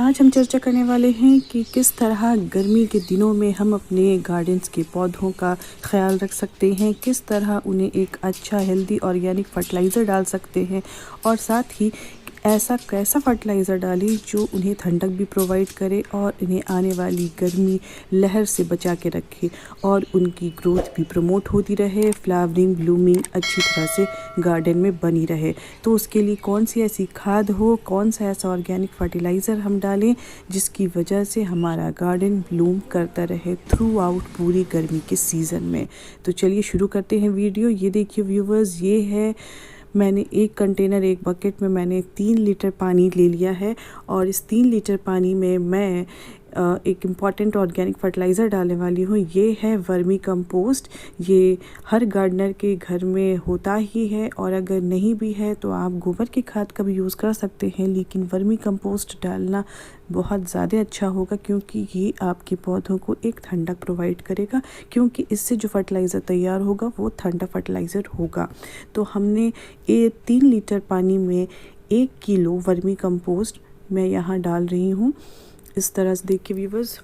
आज हम चर्चा करने वाले हैं कि किस तरह गर्मी के दिनों में हम अपने गार्डन्स के पौधों का ख्याल रख सकते हैं, किस तरह उन्हें एक अच्छा हेल्दी ऑर्गेनिक फर्टिलाइज़र डाल सकते हैं और साथ ही ऐसा कैसा फर्टिलाइज़र डालें जो उन्हें ठंडक भी प्रोवाइड करे और इन्हें आने वाली गर्मी लहर से बचा के रखे और उनकी ग्रोथ भी प्रमोट होती रहे, फ्लावरिंग ब्लूमिंग अच्छी तरह से गार्डन में बनी रहे। तो उसके लिए कौन सी ऐसी खाद हो, कौन सा ऐसा ऑर्गेनिक फर्टिलाइज़र हम डालें जिसकी वजह से हमारा गार्डन ब्लूम करता रहे थ्रू आउट पूरी गर्मी के सीज़न में। तो चलिए शुरू करते हैं वीडियो। ये देखिए व्यूवर्स, ये है मैंने एक कंटेनर, एक बकेट में मैंने 3 लीटर पानी ले लिया है और इस 3 लीटर पानी में मैं एक इम्पॉर्टेंट ऑर्गेनिक फर्टिलाइज़र डालने वाली हूँ। ये है वर्मी कंपोस्ट। ये हर गार्डनर के घर में होता ही है और अगर नहीं भी है तो आप गोबर की खाद का भी यूज़ कर सकते हैं, लेकिन वर्मी कंपोस्ट डालना बहुत ज़्यादा अच्छा होगा क्योंकि ये आपके पौधों को एक ठंडक प्रोवाइड करेगा, क्योंकि इससे जो फर्टिलाइज़र तैयार होगा वो ठंडा फर्टिलाइज़र होगा। तो हमने ये 3 लीटर पानी में 1 किलो वर्मी कंपोस्ट मैं यहाँ डाल रही हूँ। इस तरह से देखिए व्यूवर्स,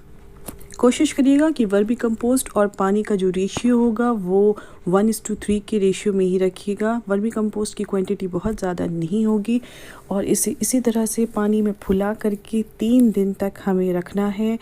कोशिश करिएगा कि वर्मी कंपोस्ट और पानी का जो रेशियो होगा वो 1:3 के रेशियो में ही रखिएगा। वर्मी कंपोस्ट की क्वांटिटी बहुत ज़्यादा नहीं होगी और इसी तरह से पानी में फुला करके 3 दिन तक हमें रखना है।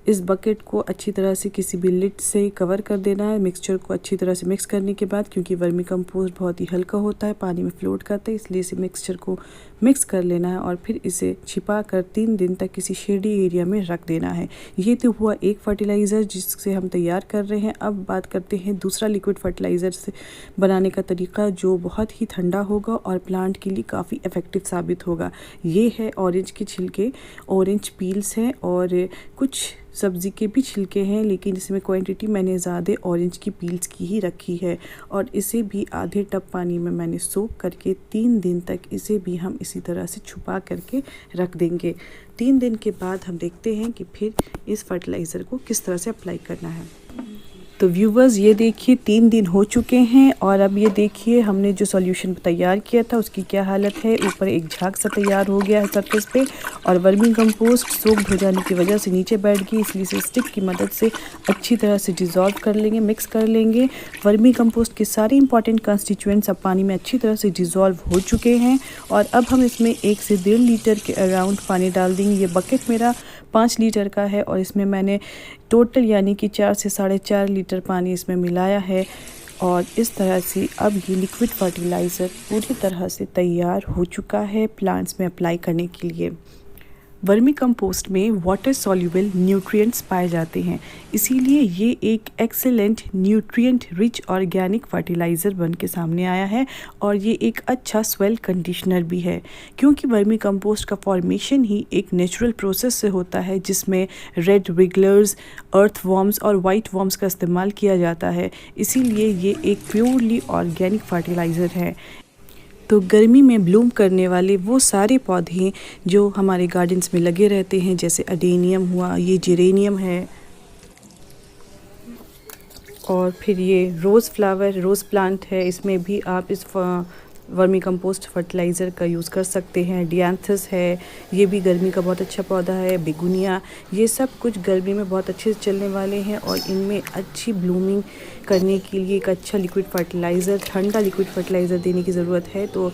इस बकेट को अच्छी तरह से किसी भी लिड से कवर कर देना है। मिक्सचर को अच्छी तरह से मिक्स करने के बाद, क्योंकि वर्मी कंपोस्ट बहुत ही हल्का होता है, पानी में फ्लोट करता है, इसलिए इसे मिक्सचर को मिक्स कर लेना है और फिर इसे छिपा कर 3 दिन तक किसी शेडी एरिया में रख देना है। ये तो हुआ एक फर्टिलाइज़र जिससे हम तैयार कर रहे हैं। अब बात करते हैं दूसरा लिक्विड फर्टिलाइज़र से बनाने का तरीका, जो बहुत ही ठंडा होगा और प्लांट के लिए काफ़ी इफ़ेक्टिव साबित होगा। ये है ऑरेंज के छिलके, ऑरेंज पील्स हैं और कुछ सब्ज़ी के भी छिलके हैं, लेकिन इसमें क्वांटिटी मैंने ज़्यादा ऑरेंज की पील्स की ही रखी है और इसे भी आधे टब पानी में मैंने सोक करके 3 दिन तक इसे भी हम इसी तरह से छुपा करके रख देंगे। 3 दिन के बाद हम देखते हैं कि फिर इस फर्टिलाइज़र को किस तरह से अप्लाई करना है। तो व्यूवर्स, ये देखिए 3 दिन हो चुके हैं और अब ये देखिए हमने जो सॉल्यूशन तैयार किया था उसकी क्या हालत है। ऊपर एक झाग सा तैयार हो गया है सरफेस पे और वर्मी कंपोस्ट सोक्ड हो जाने की वजह से नीचे बैठ गई, इसलिए इसे स्टिक की मदद से अच्छी तरह से डिज़ोल्व कर लेंगे, मिक्स कर लेंगे। वर्मी कंपोस्ट के सारे इंपॉर्टेंट कंस्टिट्यूएंट्स अब पानी में अच्छी तरह से डिज़ोल्व हो चुके हैं और अब हम इसमें 1 से 1.5 लीटर के अराउंड पानी डाल देंगे। ये बकेट मेरा 5 लीटर का है और इसमें मैंने टोटल यानी कि 4 से 4.5 लीटर पानी इसमें मिलाया है और इस तरह से अब ये लिक्विड फर्टिलाइज़र पूरी तरह से तैयार हो चुका है प्लांट्स में अप्लाई करने के लिए। वर्मी कंपोस्ट में वाटर सॉल्युबल न्यूट्रिएंट्स पाए जाते हैं, इसीलिए ये एक excellent nutrient rich organic fertiliser बन के सामने आया है और ये एक अच्छा स्वेल कंडीशनर भी है, क्योंकि वर्मी कंपोस्ट का फॉर्मेशन ही एक नेचुरल प्रोसेस से होता है जिसमें रेड विगलर्स, अर्थ वॉर्म्स और वाइट वॉर्म्स का इस्तेमाल किया जाता है। इसीलिए ये एक प्योरली ऑर्गेनिक फर्टिलाइज़र है। तो गर्मी में ब्लूम करने वाले वो सारे पौधे जो हमारे गार्डन्स में लगे रहते हैं, जैसे अडेनियम हुआ, ये जेरेनियम है और फिर ये रोज़ फ्लावर, रोज़ प्लांट है, इसमें भी आप इस वर्मी कंपोस्ट फर्टिलाइज़र का यूज़ कर सकते हैं। डियांथस है, ये भी गर्मी का बहुत अच्छा पौधा है। बेगुनिया, ये सब कुछ गर्मी में बहुत अच्छे से चलने वाले हैं और इनमें अच्छी ब्लूमिंग करने के लिए एक अच्छा लिक्विड फर्टिलाइज़र, ठंडा लिक्विड फर्टिलाइज़र देने की ज़रूरत है। तो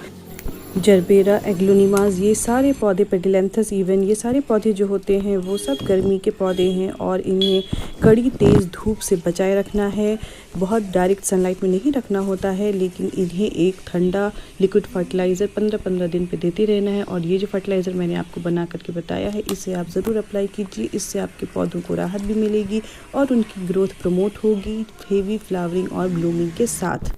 जरबेरा, एग्लोनिमास, ये सारे पौधे, पेडिलेंथस इवन, ये सारे पौधे जो होते हैं वो सब गर्मी के पौधे हैं और इन्हें कड़ी तेज़ धूप से बचाए रखना है। बहुत डायरेक्ट सनलाइट में नहीं रखना होता है, लेकिन इन्हें एक ठंडा लिक्विड फर्टिलाइज़र 15-15 दिन पे देते रहना है। और ये जो फर्टिलाइज़र मैंने आपको बना करके बताया है, इसे आप ज़रूर अप्लाई कीजिए। इससे आपके पौधों को राहत भी मिलेगी और उनकी ग्रोथ प्रमोट होगी हेवी फ्लावरिंग और ब्लूमिंग के साथ।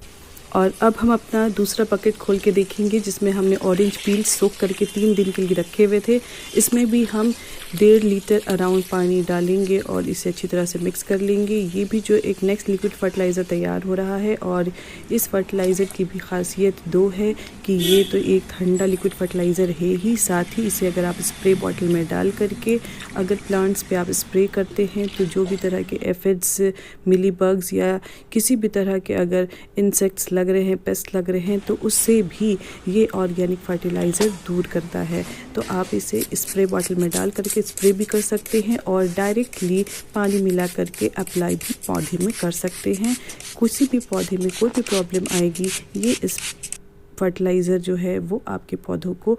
और अब हम अपना दूसरा बकेट खोल के देखेंगे जिसमें हमने ऑरेंज पील सोक करके 3 दिन के लिए रखे हुए थे। इसमें भी हम 1.5 लीटर अराउंड पानी डालेंगे और इसे अच्छी तरह से मिक्स कर लेंगे। ये भी जो एक नेक्स्ट लिक्विड फर्टिलाइज़र तैयार हो रहा है और इस फर्टिलाइज़र की भी खासियत 2 है कि ये तो एक ठंडा लिक्विड फर्टिलाइज़र है ही, साथ ही इसे अगर आप स्प्रे बॉटल में डाल करके अगर प्लांट्स पे आप स्प्रे करते हैं तो जो भी तरह के एफिड्स, मिली बग्स या किसी भी तरह के अगर इंसेक्ट्स लग रहे हैं, पेस्ट लग रहे हैं, तो उससे भी ये ऑर्गेनिक फर्टिलाइज़र दूर करता है। तो आप इसे स्प्रे बॉटल में डाल करके स्प्रे भी कर सकते हैं और डायरेक्टली पानी मिला करके अप्लाई भी पौधे में कर सकते हैं। किसी भी पौधे में कोई भी प्रॉब्लम आएगी, ये इस फर्टिलाइज़र जो है वो आपके पौधों को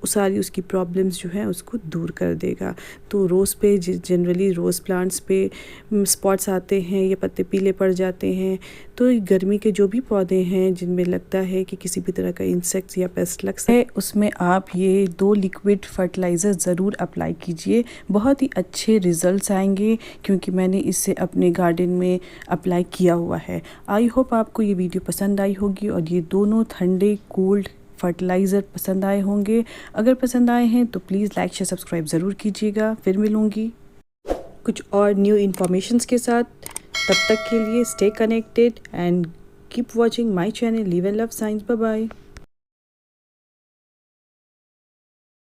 सारी उसकी प्रॉब्लम्स जो है उसको दूर कर देगा। तो रोज़ पे जनरली रोज़ प्लांट्स पे स्पॉट्स आते हैं या पत्ते पीले पड़ जाते हैं, तो गर्मी के जो भी पौधे हैं जिनमें लगता है कि किसी भी तरह का इंसेक्ट्स या पेस्ट लग सकता है, उसमें आप ये 2 लिक्विड फर्टिलाइज़र ज़रूर अप्लाई कीजिए। बहुत ही अच्छे रिज़ल्ट्स आएंगे क्योंकि मैंने इसे अपने गार्डन में अप्लाई किया हुआ है। आई होप आपको ये वीडियो पसंद आई होगी और ये दोनों ठंडे कोल्ड फर्टिलाइज़र पसंद आए होंगे। अगर पसंद आए हैं तो प्लीज़ लाइक शेयर सब्सक्राइब ज़रूर कीजिएगा। फिर मिलूँगी कुछ और न्यू इन्फॉर्मेशंस के साथ। तब तक के लिए stay connected and keep watching my channel live and love science. Bye bye.